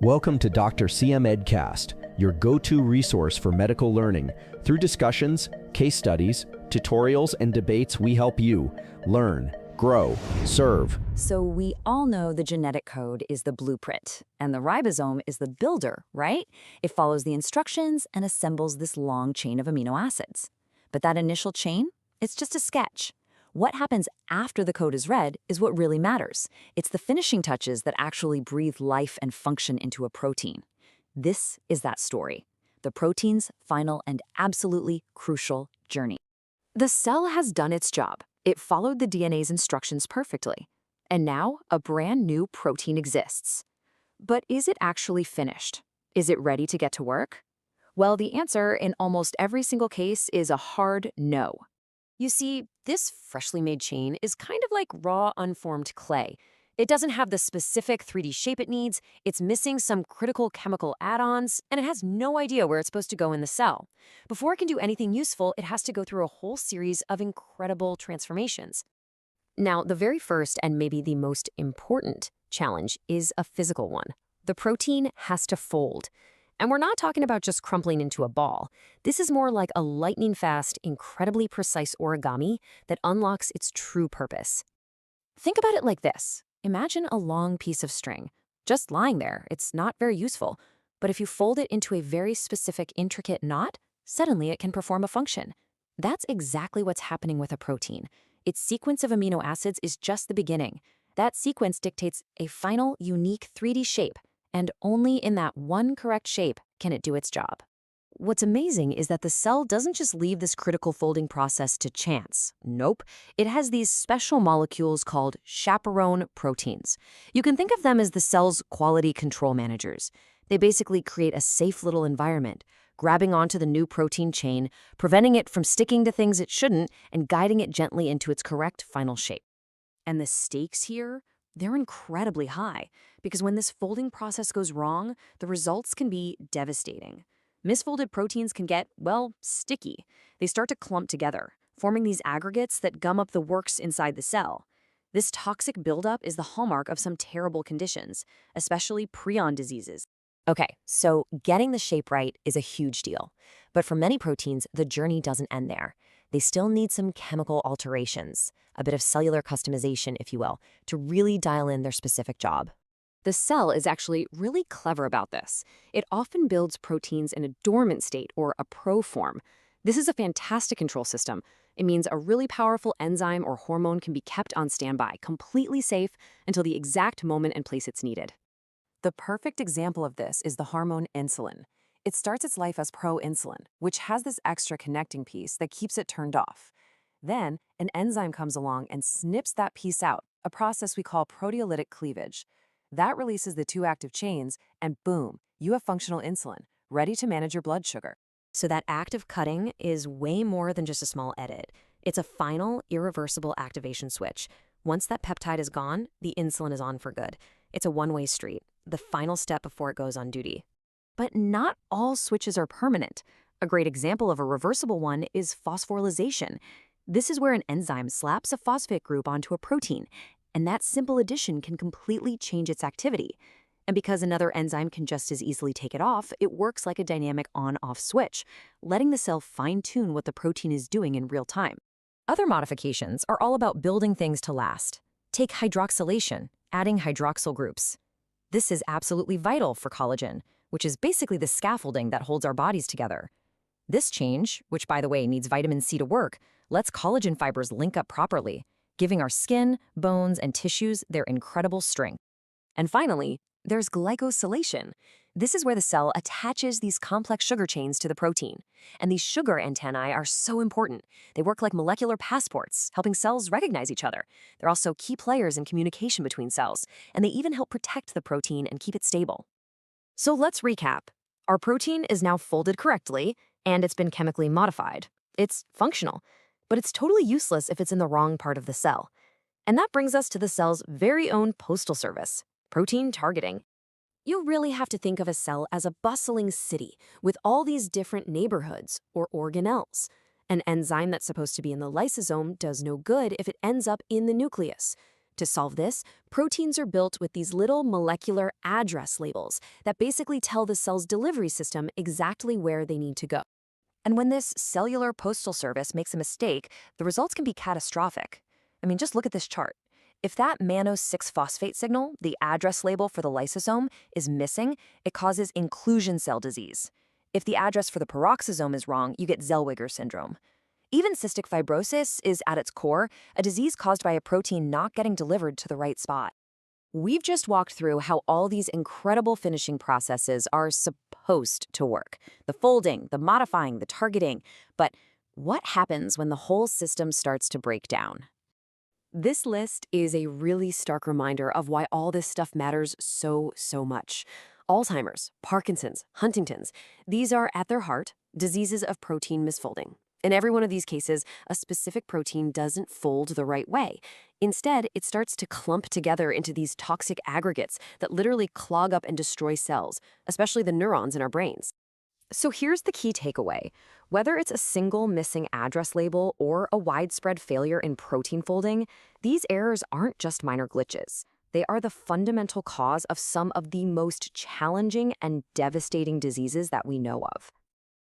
Welcome to Dr. CM Edcast, your go-to resource for medical learning. Through discussions, case studies, tutorials, and debates, we help you learn, grow, serve. So we all know the genetic code is the blueprint, and the ribosome is the builder, right? It follows the instructions and assembles this long chain of amino acids. But that initial chain, it's just a sketch. What happens after the code is read is what really matters. It's the finishing touches that actually breathe life and function into a protein. This is that story, the protein's final and absolutely crucial journey. The cell has done its job. It followed the DNA's instructions perfectly. And now a brand new protein exists. But is it actually finished? Is it ready to get to work? Well, the answer in almost every single case is a hard no. You see, this freshly made chain is kind of like raw, unformed clay. It doesn't have the specific 3D shape it needs, it's missing some critical chemical add-ons, and it has no idea where it's supposed to go in the cell. Before it can do anything useful, it has to go through a whole series of incredible transformations. Now, the very first and maybe the most important challenge is a physical one. The protein has to fold. And we're not talking about just crumpling into a ball. This is more like a lightning-fast, incredibly precise origami that unlocks its true purpose. Think about it like this. Imagine a long piece of string. Just lying there, it's not very useful. But if you fold it into a very specific, intricate knot, suddenly it can perform a function. That's exactly what's happening with a protein. Its sequence of amino acids is just the beginning. That sequence dictates a final, unique 3D shape. And only in that one correct shape can it do its job. What's amazing is that the cell doesn't just leave this critical folding process to chance. Nope. It has these special molecules called chaperone proteins. You can think of them as the cell's quality control managers. They basically create a safe little environment, grabbing onto the new protein chain, preventing it from sticking to things it shouldn't, and guiding it gently into its correct final shape. And the stakes here? They're incredibly high, because when this folding process goes wrong, the results can be devastating. Misfolded proteins can get, well, sticky. They start to clump together, forming these aggregates that gum up the works inside the cell. This toxic buildup is the hallmark of some terrible conditions, especially prion diseases. Okay, so getting the shape right is a huge deal. But for many proteins, the journey doesn't end there. They still need some chemical alterations, a bit of cellular customization, if you will, to really dial in their specific job. The cell is actually really clever about this. It often builds proteins in a dormant state or a proform. This is a fantastic control system. It means a really powerful enzyme or hormone can be kept on standby, completely safe until the exact moment and place it's needed. The perfect example of this is the hormone insulin. It starts its life as proinsulin, which has this extra connecting piece that keeps it turned off. Then, an enzyme comes along and snips that piece out, a process we call proteolytic cleavage. That releases the two active chains, and boom, you have functional insulin, ready to manage your blood sugar. So that act of cutting is way more than just a small edit. It's a final, irreversible activation switch. Once that peptide is gone, the insulin is on for good. It's a one-way street, the final step before it goes on duty. But not all switches are permanent. A great example of a reversible one is phosphorylation. This is where an enzyme slaps a phosphate group onto a protein, and that simple addition can completely change its activity. And because another enzyme can just as easily take it off, it works like a dynamic on-off switch, letting the cell fine-tune what the protein is doing in real time. Other modifications are all about building things to last. Take hydroxylation, adding hydroxyl groups. This is absolutely vital for collagen, which is basically the scaffolding that holds our bodies together. This change, which by the way needs vitamin C to work, lets collagen fibers link up properly, giving our skin, bones, and tissues their incredible strength. And finally, there's glycosylation. This is where the cell attaches these complex sugar chains to the protein. And these sugar antennae are so important. They work like molecular passports, helping cells recognize each other. They're also key players in communication between cells, and they even help protect the protein and keep it stable. So let's recap. Our protein is now folded correctly, and it's been chemically modified. It's functional, but it's totally useless if it's in the wrong part of the cell. And that brings us to the cell's very own postal service, protein targeting. You really have to think of a cell as a bustling city with all these different neighborhoods, or organelles. An enzyme that's supposed to be in the lysosome does no good if it ends up in the nucleus. To solve this, proteins are built with these little molecular address labels that basically tell the cell's delivery system exactly where they need to go. And when this cellular postal service makes a mistake, the results can be catastrophic. I mean, just look at this chart. If that mannose-6-phosphate signal, the address label for the lysosome, is missing, it causes inclusion cell disease. If the address for the peroxisome is wrong, you get Zellweger syndrome. Even cystic fibrosis is, at its core, a disease caused by a protein not getting delivered to the right spot. We've just walked through how all these incredible finishing processes are supposed to work. The folding, the modifying, the targeting. But what happens when the whole system starts to break down? This list is a really stark reminder of why all this stuff matters so much. Alzheimer's, Parkinson's, Huntington's, these are, at their heart, diseases of protein misfolding. In every one of these cases, a specific protein doesn't fold the right way. Instead, it starts to clump together into these toxic aggregates that literally clog up and destroy cells, especially the neurons in our brains. So here's the key takeaway. Whether it's a single missing address label or a widespread failure in protein folding, these errors aren't just minor glitches. They are the fundamental cause of some of the most challenging and devastating diseases that we know of.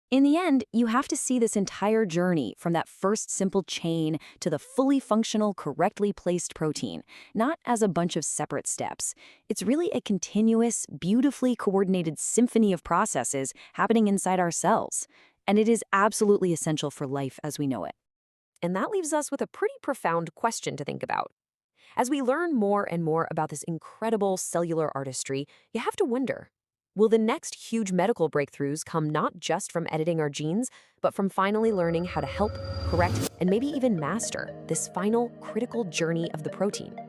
In the end, you have to see this entire journey from that first simple chain to the fully functional, correctly placed protein, not as a bunch of separate steps. It's really a continuous, beautifully coordinated symphony of processes happening inside our cells. And it is absolutely essential for life as we know it. And that leaves us with a pretty profound question to think about. As we learn more and more about this incredible cellular artistry, you have to wonder, will the next huge medical breakthroughs come not just from editing our genes, but from finally learning how to help, correct, and maybe even master this final critical journey of the protein?